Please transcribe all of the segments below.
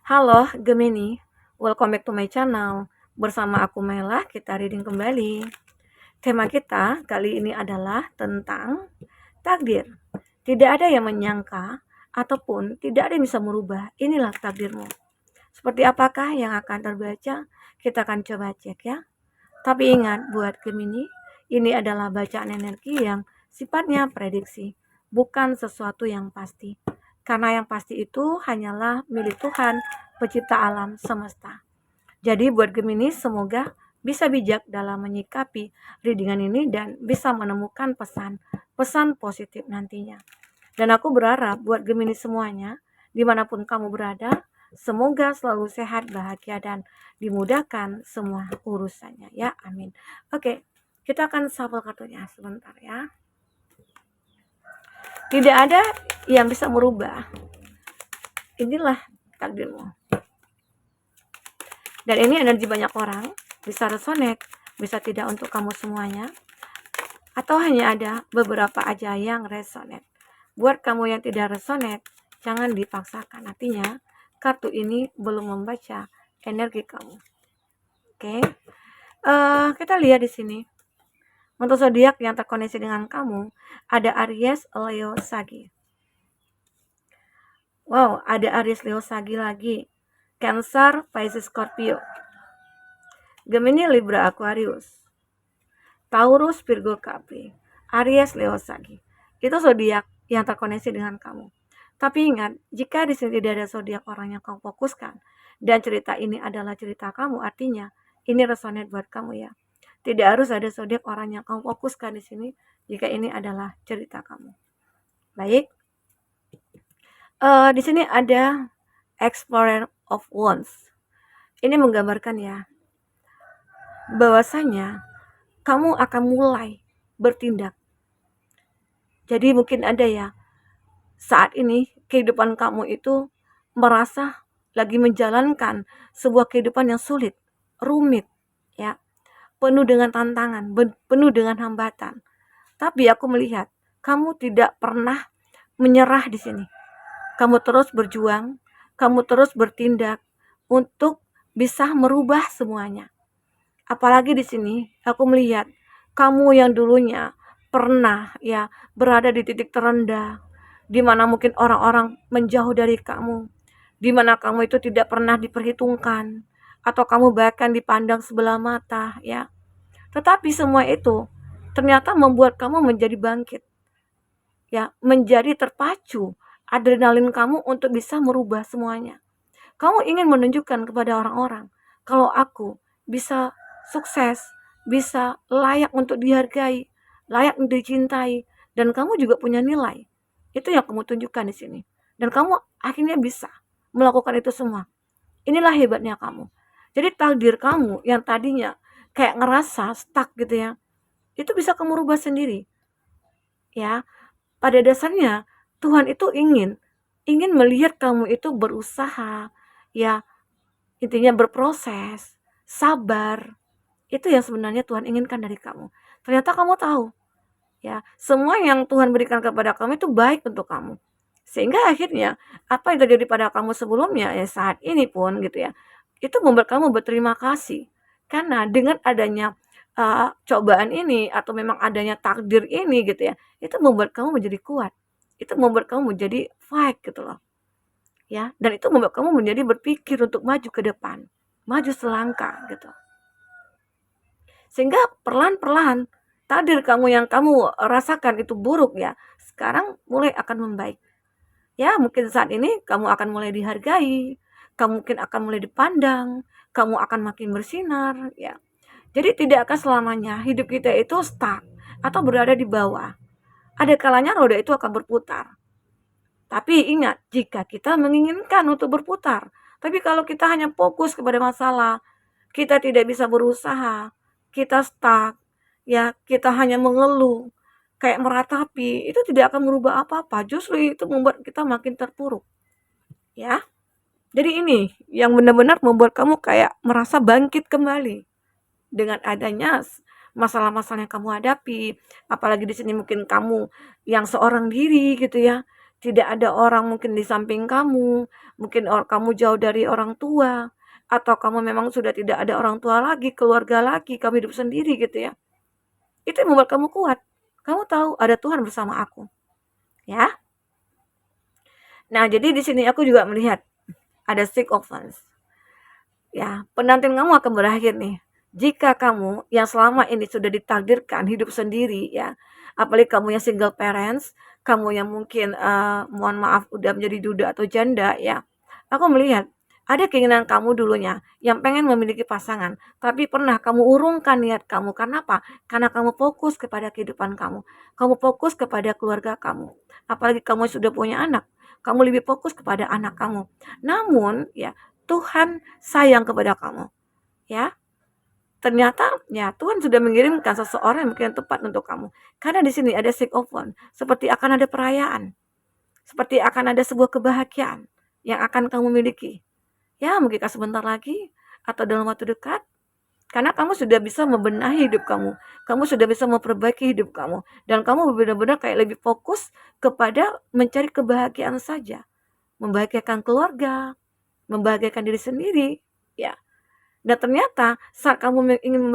Halo Gemini, welcome back to my channel. Bersama aku Mela, kita reading kembali. Tema kita kali ini adalah tentang takdir. Tidak ada yang menyangka ataupun tidak ada yang bisa merubah. Inilah takdirmu. Seperti apakah yang akan terbaca? Kita akan coba cek ya. Tapi ingat buat Gemini, ini adalah bacaan energi yang sifatnya prediksi, bukan sesuatu yang pasti. Karena yang pasti itu hanyalah milik Tuhan, pencipta alam semesta. Jadi buat Gemini semoga bisa bijak dalam menyikapi readingan ini dan bisa menemukan pesan positif nantinya. Dan aku berharap buat Gemini semuanya, dimanapun kamu berada, semoga selalu sehat, bahagia, dan dimudahkan semua urusannya ya, amin. Oke, kita akan shuffle kartunya sebentar ya. Tidak ada yang bisa merubah. Inilah takdirmu. Dan ini energi banyak orang, bisa resonate, bisa tidak untuk kamu semuanya, atau hanya ada beberapa aja yang resonate. Buat kamu yang tidak resonate, jangan dipaksakan. Artinya, kartu ini belum membaca energi kamu. Oke, kita lihat di sini. Untuk zodiak yang terkoneksi dengan kamu, ada Aries, Leo, Sagi. Wow, ada Aries, Leo, Sagi lagi. Cancer, Pisces, Scorpio. Gemini, Libra, Aquarius. Taurus, Virgo, Capri. Aries, Leo, Sagi. Itu zodiak yang terkoneksi dengan kamu. Tapi ingat, jika di sini tidak ada zodiak orang yang kamu fokuskan dan cerita ini adalah cerita kamu, artinya ini resonate buat kamu ya. Tidak harus ada zodiak orang yang kamu fokuskan di sini jika ini adalah cerita kamu. Baik. Di sini ada Explorer of Wands. Ini menggambarkan ya bahwasanya kamu akan mulai bertindak. Jadi mungkin ada ya saat ini kehidupan kamu itu merasa lagi menjalankan sebuah kehidupan yang sulit, rumit, ya, penuh dengan tantangan, penuh dengan hambatan. Tapi aku melihat kamu tidak pernah menyerah di sini. Kamu terus berjuang, kamu terus bertindak untuk bisa merubah semuanya. Apalagi di sini aku melihat kamu yang dulunya pernah ya berada di titik terendah, di mana mungkin orang-orang menjauh dari kamu, di mana kamu itu tidak pernah diperhitungkan, atau kamu bahkan dipandang sebelah mata ya. Tetapi semua itu ternyata membuat kamu menjadi bangkit, ya, menjadi terpacu adrenalin kamu untuk bisa merubah semuanya. Kamu ingin menunjukkan kepada orang-orang kalau aku bisa sukses, bisa layak untuk dihargai, layak untuk dicintai, dan kamu juga punya nilai. Itu yang kamu tunjukkan di sini. Dan kamu akhirnya bisa melakukan itu semua. Inilah hebatnya kamu. Jadi takdir kamu yang tadinya kayak ngerasa stuck gitu ya, itu bisa kamu rubah sendiri. Ya, pada dasarnya Tuhan itu ingin melihat kamu itu berusaha, ya, intinya berproses, sabar. Itu yang sebenarnya Tuhan inginkan dari kamu. Ternyata kamu tahu, ya, semua yang Tuhan berikan kepada kamu itu baik untuk kamu. Sehingga akhirnya apa yang terjadi pada kamu sebelumnya ya saat ini pun gitu ya, itu membuat kamu berterima kasih. Karena dengan adanya cobaan ini atau memang adanya takdir ini gitu ya, itu membuat kamu menjadi kuat. Itu membuat kamu menjadi fight gitu loh. Ya, dan itu membuat kamu menjadi berpikir untuk maju ke depan, maju selangkah gitu. Sehingga perlahan-perlahan takdir kamu yang kamu rasakan itu buruk ya, sekarang mulai akan membaik. Ya, mungkin saat ini kamu akan mulai dihargai, kamu mungkin akan mulai dipandang, kamu akan makin bersinar ya. Jadi tidak akan selamanya hidup kita itu stuck atau berada di bawah. Ada kalanya roda itu akan berputar. Tapi ingat, jika kita menginginkan untuk berputar, tapi kalau kita hanya fokus kepada masalah, kita tidak bisa berusaha, kita stuck, ya, kita hanya mengeluh, kayak meratapi, itu tidak akan merubah apa-apa. Justru itu membuat kita makin terpuruk. Ya. Jadi ini yang benar-benar membuat kamu kayak merasa bangkit kembali dengan adanya masalah-masalah yang kamu hadapi. Apalagi di sini mungkin kamu yang seorang diri gitu ya, tidak ada orang mungkin di samping kamu, mungkin kamu jauh dari orang tua, atau kamu memang sudah tidak ada orang tua lagi, keluarga lagi, kamu hidup sendiri gitu ya. Itu yang membuat kamu kuat. Kamu tahu ada Tuhan bersama aku, ya. Nah, jadi di sini aku juga melihat ada six of wands. Ya, penantian kamu akan berakhir nih. Jika kamu yang selama ini sudah ditakdirkan hidup sendiri ya, apalagi kamu yang single parents, kamu yang mungkin mohon maaf udah menjadi duda atau janda ya. Aku melihat ada keinginan kamu dulunya yang pengen memiliki pasangan, tapi pernah kamu urungkan niat kamu. Karena apa? Karena kamu fokus kepada kehidupan kamu. Kamu fokus kepada keluarga kamu. Apalagi kamu sudah punya anak, kamu lebih fokus kepada anak kamu. Namun ya, Tuhan sayang kepada kamu. Ya, ternyata ya Tuhan sudah mengirimkan seseorang yang mungkin tepat untuk kamu. Karena di sini ada six of wands, seperti akan ada perayaan, seperti akan ada sebuah kebahagiaan yang akan kamu miliki. Ya, mungkin sebentar lagi atau dalam waktu dekat. Karena kamu sudah bisa membenahi hidup kamu sudah bisa memperbaiki hidup kamu, dan kamu benar-benar kayak lebih fokus kepada mencari kebahagiaan saja, membahagiakan keluarga, membahagiakan diri sendiri, ya. Dan ternyata saat kamu ingin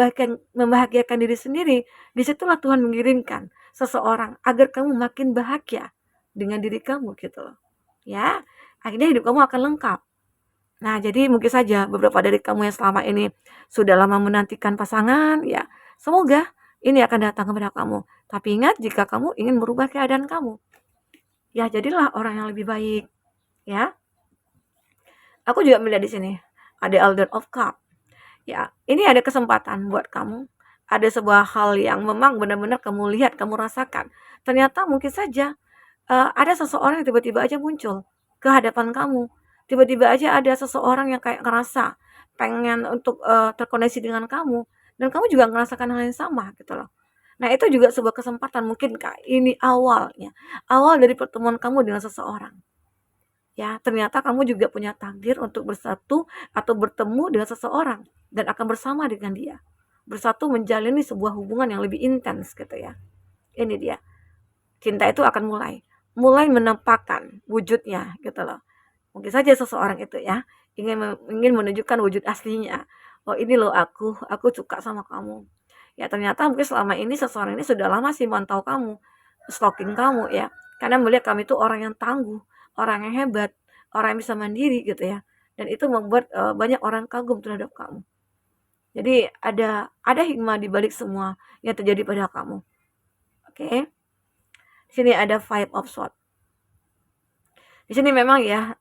membahagiakan diri sendiri, disitulah Tuhan mengirimkan seseorang agar kamu makin bahagia dengan diri kamu gitu loh. Ya, akhirnya hidup kamu akan lengkap. Nah, jadi mungkin saja beberapa dari kamu yang selama ini sudah lama menantikan pasangan, ya, semoga ini akan datang kepada kamu. Tapi ingat, jika kamu ingin merubah keadaan kamu, ya jadilah orang yang lebih baik, ya. Aku juga melihat di sini ada Elder of Cup. Ya, ini ada kesempatan buat kamu. Ada sebuah hal yang memang benar-benar kamu lihat, kamu rasakan. Ternyata mungkin saja ada seseorang yang tiba-tiba aja muncul ke hadapan kamu. Tiba-tiba aja ada seseorang yang kayak ngerasa pengen untuk terkoneksi dengan kamu, dan kamu juga merasakan hal yang sama gitu loh. Nah, itu juga sebuah kesempatan, mungkin Kak, ini awalnya. Awal dari pertemuan kamu dengan seseorang. Ya, ternyata kamu juga punya takdir untuk bersatu atau bertemu dengan seseorang dan akan bersama dengan dia. Bersatu menjalani sebuah hubungan yang lebih intens gitu ya. Ini dia. Cinta itu akan mulai menampakkan wujudnya gitu loh. Mungkin saja seseorang itu ya ingin menunjukkan wujud aslinya. Oh, ini loh aku suka sama kamu. Ya, ternyata mungkin selama ini seseorang ini sudah lama sih mantau kamu, stalking kamu ya. Karena melihat kamu itu orang yang tangguh, orang yang hebat, orang yang bisa mandiri gitu ya. Dan itu membuat banyak orang kagum terhadap kamu. Jadi ada hikmah di balik semua yang terjadi pada kamu. Oke. Di sini ada Five of Swords. Di sini memang ya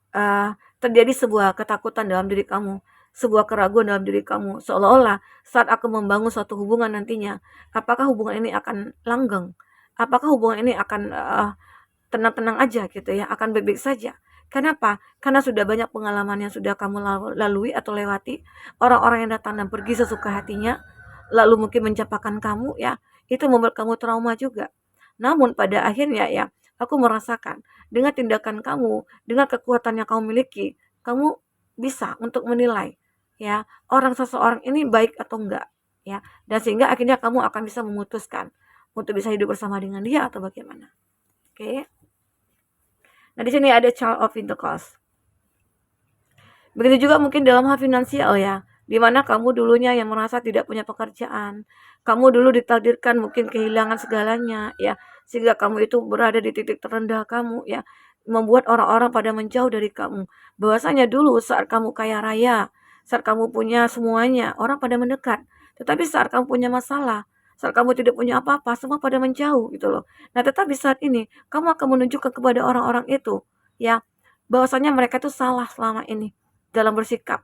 terjadi sebuah ketakutan dalam diri kamu, sebuah keraguan dalam diri kamu, seolah-olah saat aku membangun suatu hubungan nantinya, apakah hubungan ini akan langgeng? Apakah hubungan ini akan tenang-tenang aja gitu ya, akan baik-baik saja? Kenapa? Karena sudah banyak pengalaman yang sudah kamu lalui atau lewati, orang-orang yang datang dan pergi sesuka hatinya, lalu mungkin mencapakan kamu ya, itu membuat kamu trauma juga. Namun pada akhirnya ya, aku merasakan dengan tindakan kamu, dengan kekuatan yang kamu miliki, kamu bisa untuk menilai ya, seseorang ini baik atau enggak ya. Dan sehingga akhirnya kamu akan bisa memutuskan untuk bisa hidup bersama dengan dia atau bagaimana. Oke. Nah, di sini ada Child of Pentacles. Begitu juga mungkin dalam hal finansial ya, di mana kamu dulunya yang merasa tidak punya pekerjaan, kamu dulu ditakdirkan mungkin kehilangan segalanya ya, sehingga kamu itu berada di titik terendah kamu ya, membuat orang-orang pada menjauh dari kamu. Bahwasanya dulu saat kamu kaya raya, saat kamu punya semuanya, orang pada mendekat. Tetapi saat kamu punya masalah, saat kamu tidak punya apa-apa, semua pada menjauh gitu loh. Nah, tetapi saat ini kamu akan menunjukkan kepada orang-orang itu ya, bahwasanya mereka itu salah selama ini dalam bersikap.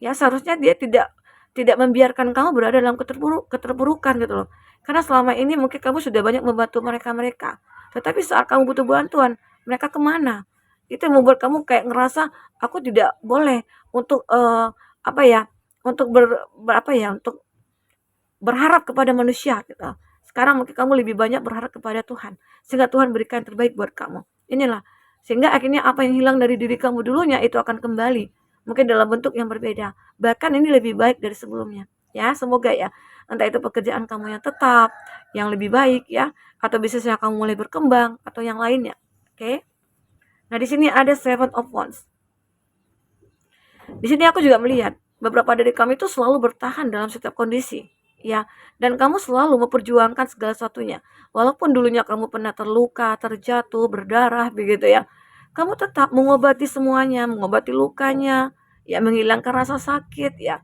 Ya, seharusnya dia tidak membiarkan kamu berada dalam keterpurukan gitu loh. Karena selama ini mungkin kamu sudah banyak membantu mereka. Tetapi saat kamu butuh bantuan, mereka kemana? Itu yang membuat kamu kayak ngerasa aku tidak boleh untuk apa ya? Untuk untuk berharap kepada manusia gitu. Sekarang mungkin kamu lebih banyak berharap kepada Tuhan, sehingga Tuhan berikan yang terbaik buat kamu. Inilah, sehingga akhirnya apa yang hilang dari diri kamu dulunya itu akan kembali, mungkin dalam bentuk yang berbeda. Bahkan ini lebih baik dari sebelumnya. Ya, semoga ya. Entah itu pekerjaan kamu yang tetap, yang lebih baik ya, atau bisnis yang kamu mulai berkembang atau yang lainnya. Oke. Nah, di sini ada Seven of Wands. Di sini aku juga melihat beberapa dari kamu itu selalu bertahan dalam setiap kondisi, ya. Dan kamu selalu memperjuangkan segala sesuatunya. Walaupun dulunya kamu pernah terluka, terjatuh, berdarah begitu ya. Kamu tetap mengobati semuanya, mengobati lukanya, ya menghilangkan rasa sakit ya.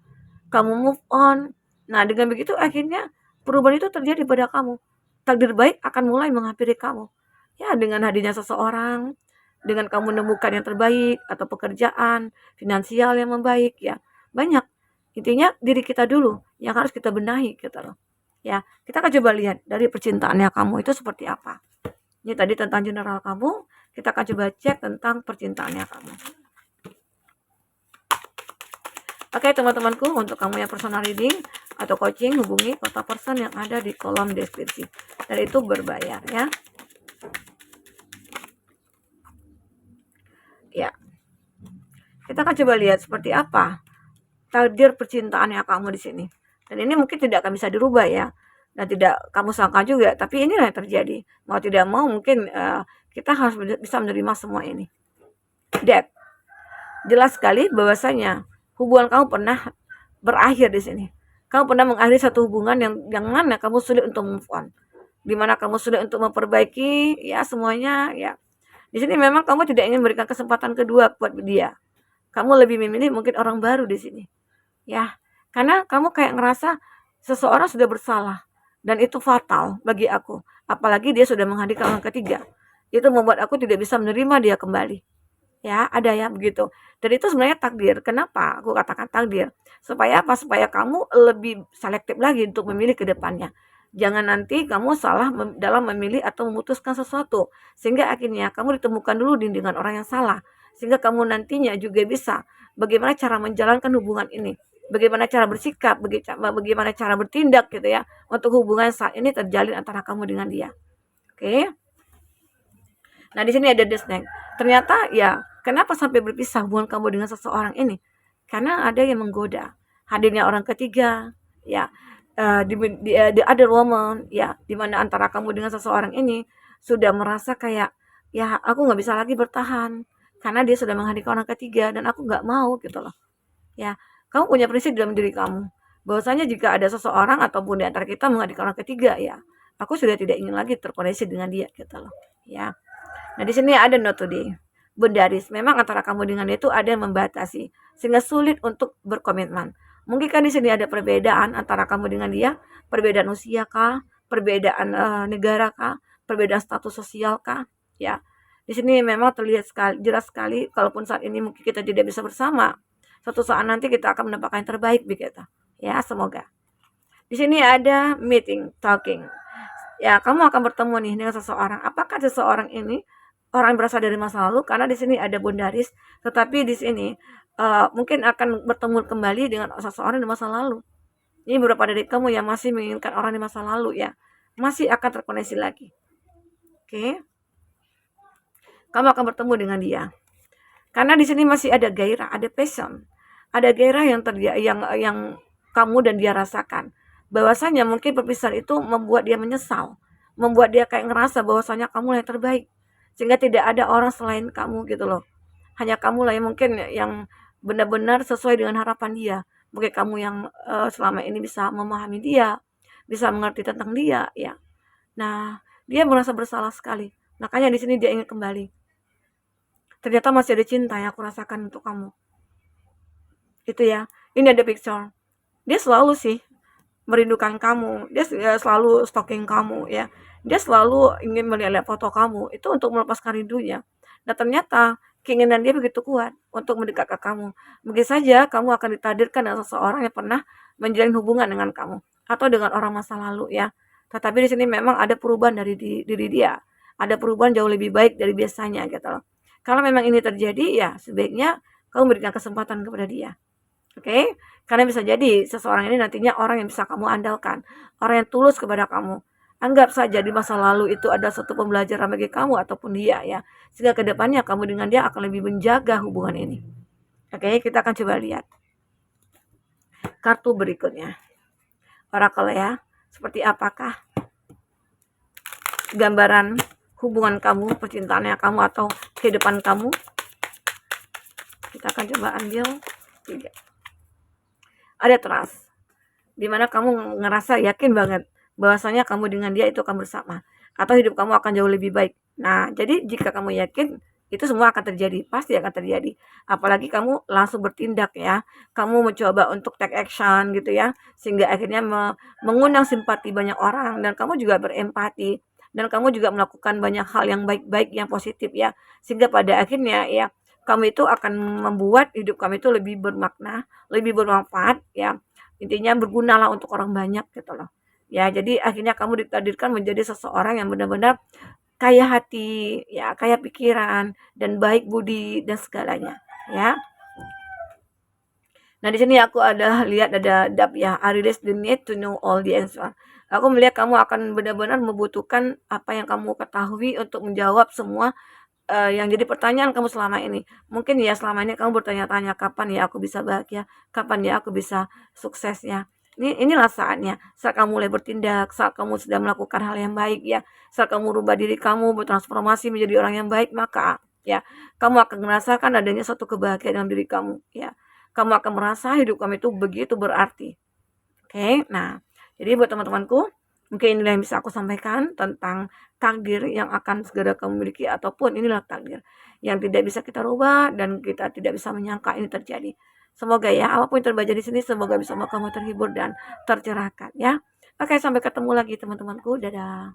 Kamu move on. Nah, dengan begitu akhirnya perubahan itu terjadi pada kamu. Takdir baik akan mulai menghampiri kamu. Ya, dengan hadirnya seseorang, dengan kamu menemukan yang terbaik atau pekerjaan, finansial yang membaik ya. Banyak. Intinya diri kita dulu yang harus kita benahi gitu loh. Ya, kita akan coba lihat dari percintaannya kamu itu seperti apa. Ini tadi tentang general kamu, kita akan coba cek tentang percintaannya kamu. Oke teman-temanku, untuk kamu yang personal reading atau coaching, hubungi kontak person yang ada di kolom deskripsi. Dan itu berbayar ya. Ya. Kita akan coba lihat seperti apa takdir percintaannya kamu di sini. Dan ini mungkin tidak akan bisa dirubah ya. Dan tidak kamu sangka juga, tapi inilah yang terjadi. Mau tidak mau mungkin kita harus bisa menerima semua ini. Death. Jelas sekali bahwasanya hubungan kamu pernah berakhir di sini. Kamu pernah mengakhiri satu hubungan yang mana kamu sulit untuk move on. Di mana kamu sulit untuk memperbaiki ya semuanya ya. Di sini memang kamu tidak ingin memberikan kesempatan kedua buat dia. Kamu lebih memilih mungkin orang baru di sini. Ya, karena kamu kayak ngerasa seseorang sudah bersalah dan itu fatal bagi aku. Apalagi dia sudah menghadirkan orang ketiga. Itu membuat aku tidak bisa menerima dia kembali. Ya, ada ya begitu. Dan itu sebenarnya takdir. Kenapa aku katakan takdir? Supaya apa? Supaya kamu lebih selektif lagi untuk memilih ke depannya. Jangan nanti kamu salah dalam memilih atau memutuskan sesuatu. Sehingga akhirnya kamu ditemukan dulu dengan orang yang salah. Sehingga kamu nantinya juga bisa bagaimana cara menjalankan hubungan ini. Bagaimana cara bersikap, bagaimana cara bertindak gitu ya. Untuk hubungan saat ini terjalin antara kamu dengan dia. Oke. Nah, di sini ada the snake. Ternyata ya, kenapa sampai berpisah hubungan kamu dengan seseorang ini? Karena ada yang menggoda. Hadirnya orang ketiga, ya, the other woman, ya, di mana antara kamu dengan seseorang ini sudah merasa kayak, ya, aku nggak bisa lagi bertahan karena dia sudah menghadirkan orang ketiga dan aku nggak mau gitu loh. Ya, kamu punya prinsip dalam diri kamu. Bahwasanya jika ada seseorang ataupun di antara kita menghadirkan orang ketiga, ya, aku sudah tidak ingin lagi terkoneksi dengan dia gitu loh. Ya. Nah, di sini ada note today. Bundaris, memang antara kamu dengan dia itu ada yang membatasi, sehingga sulit untuk berkomitmen. Mungkin kan di sini ada perbedaan antara kamu dengan dia, perbedaan usia kah, perbedaan negara kah, perbedaan status sosial kah, ya. Di sini memang terlihat sekali, jelas sekali, kalaupun saat ini mungkin kita tidak bisa bersama, suatu saat nanti kita akan mendapatkan yang terbaik begitu. Ya, semoga. Di sini ada meeting, talking. Ya, kamu akan bertemu nih dengan seseorang. Apakah seseorang ini orang yang berasal dari masa lalu? Karena di sini ada bundaris, tetapi di sini mungkin akan bertemu kembali dengan seseorang di masa lalu. Ini beberapa dari kamu yang masih menginginkan orang di masa lalu ya, masih akan terkoneksi lagi. Oke, kamu akan bertemu dengan dia. Karena di sini masih ada gairah, ada passion, ada gairah yang kamu dan dia rasakan. Bahwasanya mungkin perpisahan itu membuat dia menyesal, membuat dia kayak ngerasa bahwasanya kamu yang terbaik, sehingga tidak ada orang selain kamu gitu loh. Hanya kamu lah yang mungkin yang benar-benar sesuai dengan harapan dia. Mungkin kamu yang selama ini bisa memahami dia, bisa mengerti tentang dia, ya. Nah, dia merasa bersalah sekali. Makanya di sini dia ingin kembali. Ternyata masih ada cinta yang aku rasakan untuk kamu. Itu ya. Ini ada picture. Dia selalu sih merindukan kamu. Dia selalu stalking kamu ya. Dia selalu ingin melihat foto kamu. Itu untuk melepaskan rindunya. Nah ternyata keinginan dia begitu kuat untuk mendekat ke kamu. Mungkin saja kamu akan ditakdirkan dengan seseorang yang pernah menjalin hubungan dengan kamu. Atau dengan orang masa lalu ya. Tetapi di sini memang ada perubahan dari diri dia. Ada perubahan jauh lebih baik dari biasanya gitu loh. Kalau memang ini terjadi ya sebaiknya kamu berikan kesempatan kepada dia. Oke? Karena bisa jadi seseorang ini nantinya orang yang bisa kamu andalkan, orang yang tulus kepada kamu. Anggap saja di masa lalu itu ada satu pembelajaran bagi kamu ataupun dia ya. Sehingga kedepannya kamu dengan dia akan lebih menjaga hubungan ini. Oke, kita akan coba lihat kartu berikutnya. Oracle ya. Seperti apakah gambaran hubungan kamu, percintaannya kamu, atau kehidupan kamu. Kita akan coba ambil 3. Ada trust, dimana kamu ngerasa yakin banget bahwasanya kamu dengan dia itu akan bersama, atau hidup kamu akan jauh lebih baik. Nah, jadi jika kamu yakin, itu semua akan terjadi, pasti akan terjadi. Apalagi kamu langsung bertindak ya, kamu mencoba untuk take action gitu ya, sehingga akhirnya mengundang simpati banyak orang, dan kamu juga berempati, dan kamu juga melakukan banyak hal yang baik-baik, yang positif ya, sehingga pada akhirnya ya, kamu itu akan membuat hidup kamu itu lebih bermakna, lebih bermanfaat ya, intinya bergunalah untuk orang banyak gitu loh. Ya, jadi akhirnya kamu ditakdirkan menjadi seseorang yang benar-benar kaya hati, ya, kaya pikiran, dan baik budi dan segalanya, ya. Nah, di sini aku lihat ada dap ya, I realize the need to know all the answer. Aku melihat kamu akan benar-benar membutuhkan apa yang kamu ketahui untuk menjawab semua yang jadi pertanyaan kamu selama ini. Mungkin ya selama ini kamu bertanya-tanya, kapan ya aku bisa bahagia, kapan ya aku bisa suksesnya. Inilah saatnya, saat kamu mulai bertindak, saat kamu sudah melakukan hal yang baik ya, saat kamu rubah diri kamu, bertransformasi menjadi orang yang baik, maka ya kamu akan merasakan adanya satu kebahagiaan dalam diri kamu ya. Kamu akan merasa hidup kamu itu begitu berarti. Oke, nah, jadi buat teman-temanku, mungkin inilah yang bisa aku sampaikan tentang takdir yang akan segera kamu miliki, ataupun inilah takdir yang tidak bisa kita rubah dan kita tidak bisa menyangka ini terjadi. Semoga ya, apapun yang terjadi di sini, semoga bisa membuat kamu terhibur dan tercerahkan ya. Oke, sampai ketemu lagi teman-temanku. Dadah.